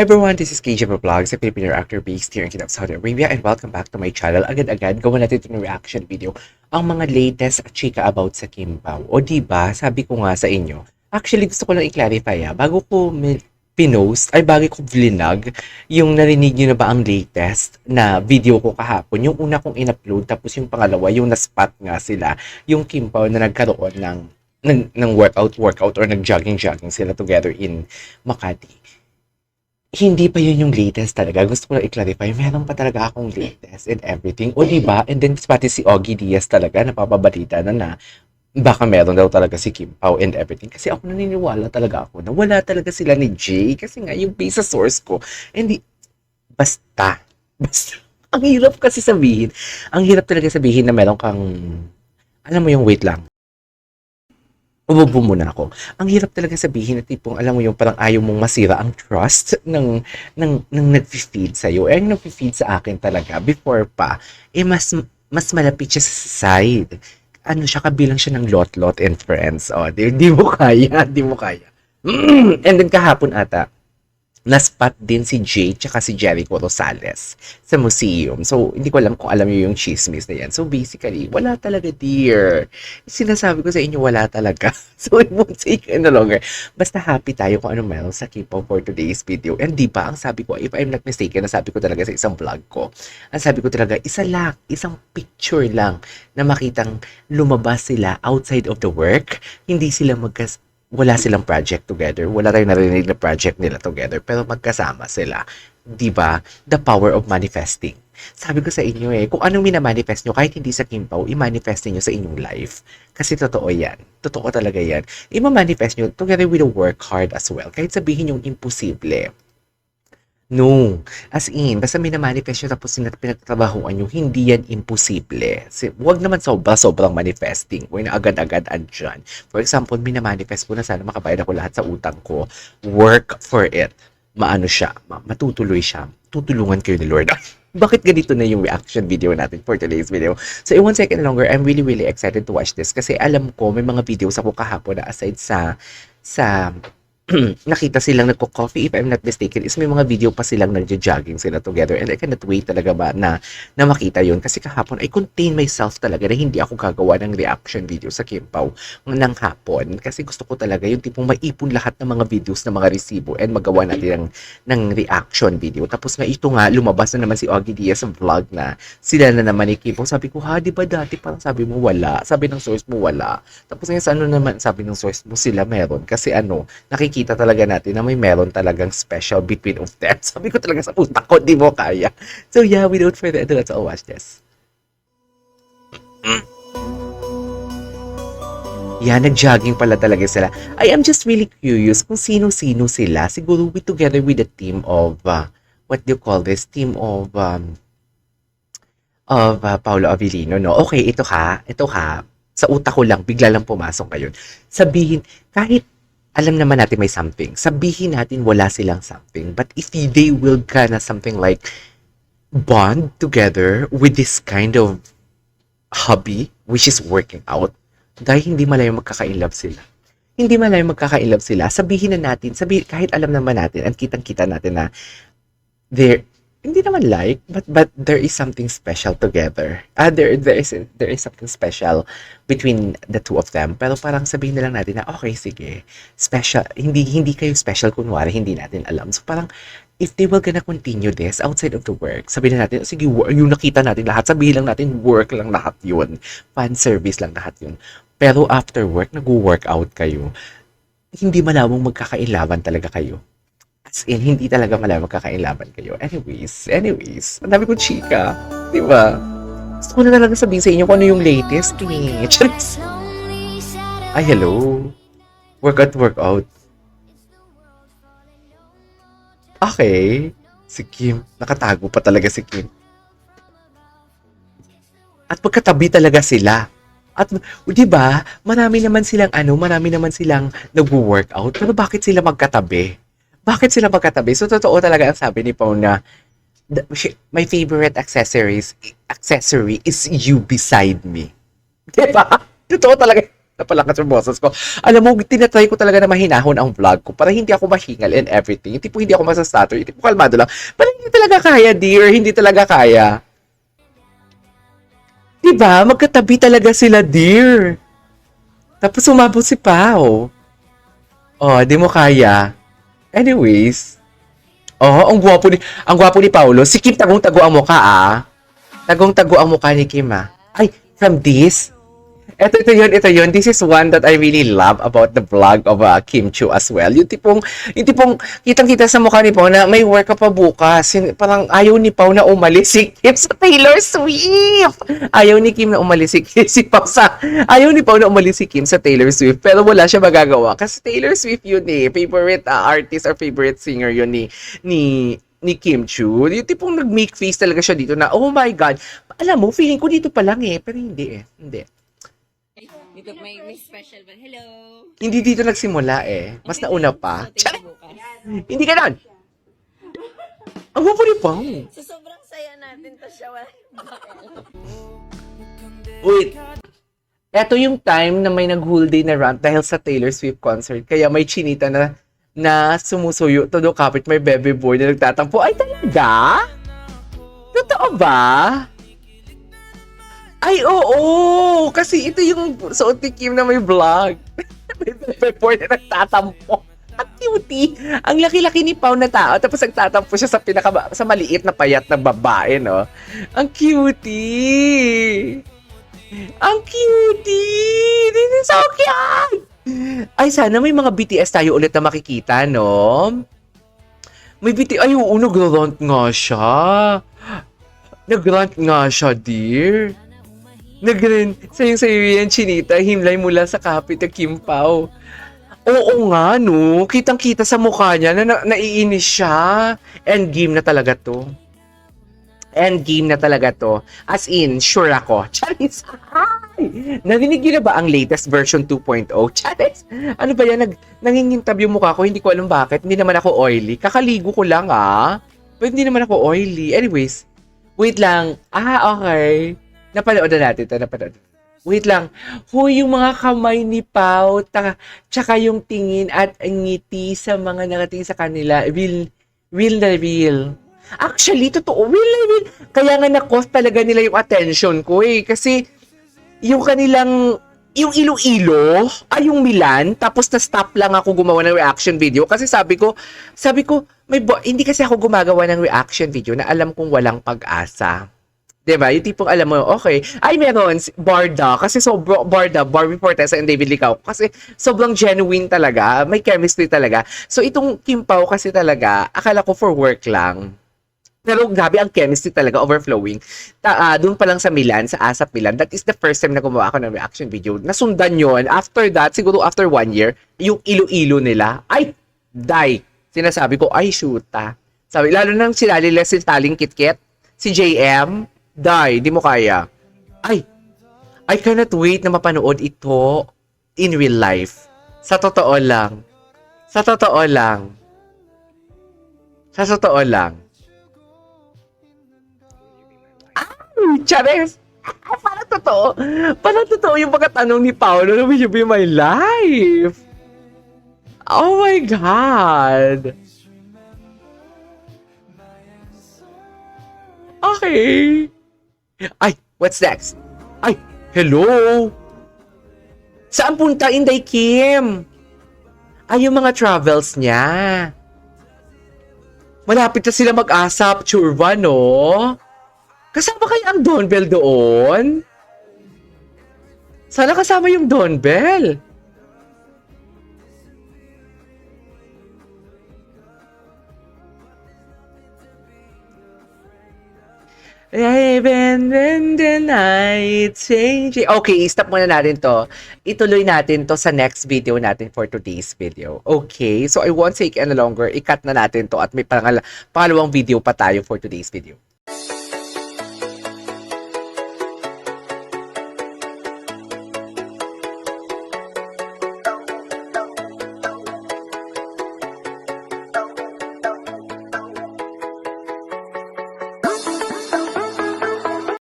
Hi everyone, this is KJ Vlogs, a Filipino actor based here in Kingdom of Saudi Arabia, and welcome back to my channel. Agad-agad, gawa natin ito ng reaction video, ang mga latest chika about sa Kim Pao. O diba, sabi ko nga sa inyo, actually gusto ko lang i-clarify bago ko pinost, bago ko vlinag, yung narinig nyo na ba ang latest na video ko kahapon, yung una kong in-upload, tapos yung pangalawa, yung na-spot nga sila, yung Kim Pao na nagkaroon ng workout or nag-jogging sila together in Makati. Hindi pa yun yung latest talaga. Gusto ko lang i-clarify. Meron pa talaga akong latest and everything. O diba? And then pati si Ogie Diaz talaga napapabalita na baka meron daw talaga si Kim Pao and everything. Kasi ako naniniwala talaga ako na wala talaga sila ni Jay. Kasi nga yung base sa source ko. Hindi, basta. Ang hirap kasi sabihin. Ang hirap talaga sabihin na meron kang, alam mo yung wait lang. Umubo muna ako. Ang hirap talaga sabihin na tipong, alam mo yung parang ayaw mong masira ang trust ng nag-feed sa'yo. Yung nag-feed sa akin talaga, before pa, mas malapit siya sa side. Ano siya, kabilang siya ng lot and friends. O, di mo kaya, di mo kaya. And then kahapon ata, na-spot din si Jay tsaka si Jericho Rosales sa museum. So, hindi ko alam kung alam niyo yung chismis na yan. So, basically, wala talaga, dear. Sinasabi ko sa inyo, wala talaga. So, it won't take any longer. Basta happy tayo kung ano meron sa K-pop for today's video. And di ba, ang sabi ko, if I'm not mistaken, nasabi ko talaga sa isang vlog ko, ang sabi ko talaga, isang picture lang na makitang lumabas sila outside of the work. Hindi sila wala silang project together. Wala tayong narinig na project nila together. Pero magkasama sila. Diba? The power of manifesting. Sabi ko sa inyo kung anong minamanifest nyo, kahit hindi sa Kim Pao, i-manifest nyo sa inyong life. Kasi totoo yan. Totoo talaga yan. I-manifest nyo together with the work hard as well. Kahit sabihin yung imposible. No. As in, basta minamanifest nyo tapos pinagtatrabahoan nyo, hindi yan imposible. Huwag naman sobrang manifesting. Huwag na agad-agad andyan. For example, minamanifest ko na sana makabayad ako lahat sa utang ko. Work for it. Maano siya, matutuloy siya. Tutulungan kayo ni Lord. Bakit ganito na yung reaction video natin for today's video? So, in 1 second longer, I'm really excited to watch this kasi alam ko may mga videos ako kahapon na aside sa nakita silang nagko-coffee, if I'm not mistaken, is may mga video pa silang nagja-jogging sila together and I cannot wait talaga ba na makita yun kasi kahapon I contain myself talaga na hindi ako gagawa ng reaction video sa Kim Pao ng hapon kasi gusto ko talaga yung tipong maipon lahat ng mga videos ng mga resibo and magawa natin ng reaction video. Tapos nga ito nga, lumabas na naman si Ogie Diaz sa vlog na sila na naman ni Kim Pao. Sabi ko, di ba dati parang sabi mo wala? Sabi ng source mo wala. Tapos ngayon sa ano naman, sabi ng source mo sila meron kasi nakikita talaga natin na may meron talagang special between of them. Sabi ko talaga sa utak ko, di mo kaya. So yeah, without further ado, let's all watch this. Yeah, nag-jogging pala talaga sila. I am just really curious kung sino-sino sila. Siguro together with the team of, what do you call this? Team of Paolo Avellino, no? Okay, ito ha. Sa utak ko lang, bigla lang pumasok ngayon. Sabihin, kahit alam naman natin may something. Sabihin natin wala silang something. But if they will gonna something like bond together with this kind of hobby, which is working out, dahil hindi malayong magkaka-inlove sila. Hindi malayong magkaka-inlove sila. Sabihin na natin, kahit alam naman natin, at kitang-kita natin na hindi naman but there is something special together. There is something special between the two of them. Pero parang sabihin na lang natin na okay, sige, special, hindi kayo special kunwari, hindi natin alam. So parang if they will gonna continue this outside of the work, sabihin na natin, sige, yung nakita natin lahat, sabihin lang natin work lang lahat yun. Fan service lang lahat yun. Pero after work, nag-workout kayo. Hindi malawang magkakailaban talaga kayo. As in, hindi talaga malawang magkakailaban kayo. Anyways, ang dami kong chika. Diba? Gusto ko na talaga sabihin sa inyo kung ano yung latest eh. Charis! Ay, hello. Workout. Okay. Si Kim. Nakatago pa talaga si Kim. At magkatabi talaga sila. At, di ba, marami naman silang nag-workout. Pero bakit sila magkatabi? So, totoo talaga ang sabi ni Pao na my favorite accessory is you beside me. Diba? Totoo talaga. napalakas yung boses ko. Alam mo, tinatry ko talaga na mahinahon ang vlog ko para hindi ako mahingal and everything. Hindi po hindi ako masastutter. Hindi po kalmado lang. Pero hindi talaga kaya, dear. Hindi talaga kaya. Diba? Magkatabi talaga sila, dear. Tapos sumabot si Pao. Oh, di mo kaya. Anyways. Oh, ang gwapo ni Paulo. Si Kim tagong-tago ang mukha, ah. Tagong-tago ang mukha ni Kim, ah. Ay, from this? Ito yun. This is one that I really love about the vlog of Kim Chiu as well. Yung tipong kitang-kita sa mukha ni Pao na may work ka pa bukas. Yung, parang ayaw ni Pao na umalis si Kim sa Taylor Swift. Ayaw ni Kim na umalis si Pao sa... Ayaw ni Pao na umalis si Kim sa Taylor Swift. Pero wala siya magagawa. Kasi Taylor Swift yun eh. Favorite artist or favorite singer yun ni Kim Chiu. Yung tipong nag-make face talaga siya dito na, oh my God. Alam mo, feeling ko dito pa lang eh. Pero hindi eh. Hindi. Dito may special ba? Hello! Hindi dito nagsimula eh. Mas nauna pa. Hindi ka nun! Ang gwapo ni Pao. So, sobrang saya natin to siya. Wait. Eto yung time na may nag-whole day na rant dahil sa Taylor Swift concert. Kaya may chinita na sumusuyo. Todo kapit may baby boy na nagtatampo. Ay, talaga? Totoo ba? Ay, oo! Kasi ito yung suot ni Kim na may vlog. May baby boy na nagtatampo. Ang cutie. Ang laki-laki ni Pao na tao. Tapos nagtatampo siya sa maliit na payat na babae, no? Ang cutie! Ang cutie! This is so cute! Ay, sana may mga BTS tayo ulit na makikita, no? May BTS... Ay, oo, nag-rant nga siya. Nag-rant nga siya, dear. Sayong-sayo yan, chinita, himlay mula sa kapit ng Kim Pao. Oo nga, no? Kitang-kita sa mukha niya na naiinis siya. Endgame na talaga to. Endgame na talaga to. As in, sure ako. Charis! Ay! Narinig niyo na ba ang latest version 2.0? Charis! Ano ba yan? Nangingintab yung mukha ko. Hindi ko alam bakit. Hindi naman ako oily. Kakaligo ko lang, ah. Pero hindi naman ako oily. Anyways, wait lang. Ah, okay. Napanood na natin ito. Wait lang. Huy, yung mga kamay ni Pao, tsaka yung tingin at ngiti sa mga nakatingin sa kanila, real na real. Actually, totoo, real na real. Kaya nga na-cost talaga nila yung attention ko eh. Kasi, yung kanilang, yung Iloilo, ay yung Milan, tapos na-stop lang ako gumawa ng reaction video. Kasi sabi ko, hindi kasi ako gumagawa ng reaction video na alam kong walang pag-asa. Diba? Yung tipong alam mo, okay. Ay, meron, Barda. Kasi Barbie Fortesa and David Licao. Kasi sobrang genuine talaga. May chemistry talaga. So, itong Kim Pao kasi talaga, akala ko for work lang. Pero grabe ang chemistry talaga, overflowing. Doon pa lang sa Milan, sa ASAP Milan, that is the first time na gumawa ako ng reaction video. Nasundan yon. After that, siguro after 1 year, yung Iloilo nila, ay, die. Sinasabi ko, ay, shoota. Sabi, lalo nang sinali nila si Taling KitKat, si JM, die, di mo kaya. Ay, I cannot wait na mapanood ito in real life. Sa totoo lang. Sa totoo lang. Sa totoo lang. Ay, Chares! Parang totoo. Parang totoo yung pagkatanong ni Paolo na will you be my life? Oh my God! Okay. Ay, what's next? Ay, hello! Saan punta Inday Kim? Ay, yung mga travels niya. Malapit na sila mag-asap, Churva, no? Kasama kaya ang Donbell doon? Sana kasama yung Donbell. Even when the night changing. Okay, stop muna natin to. Ituloy natin to sa next video natin for today's video. Okay, so I won't take any longer. I-cut na natin to at may pangalawang video pa tayo for today's video.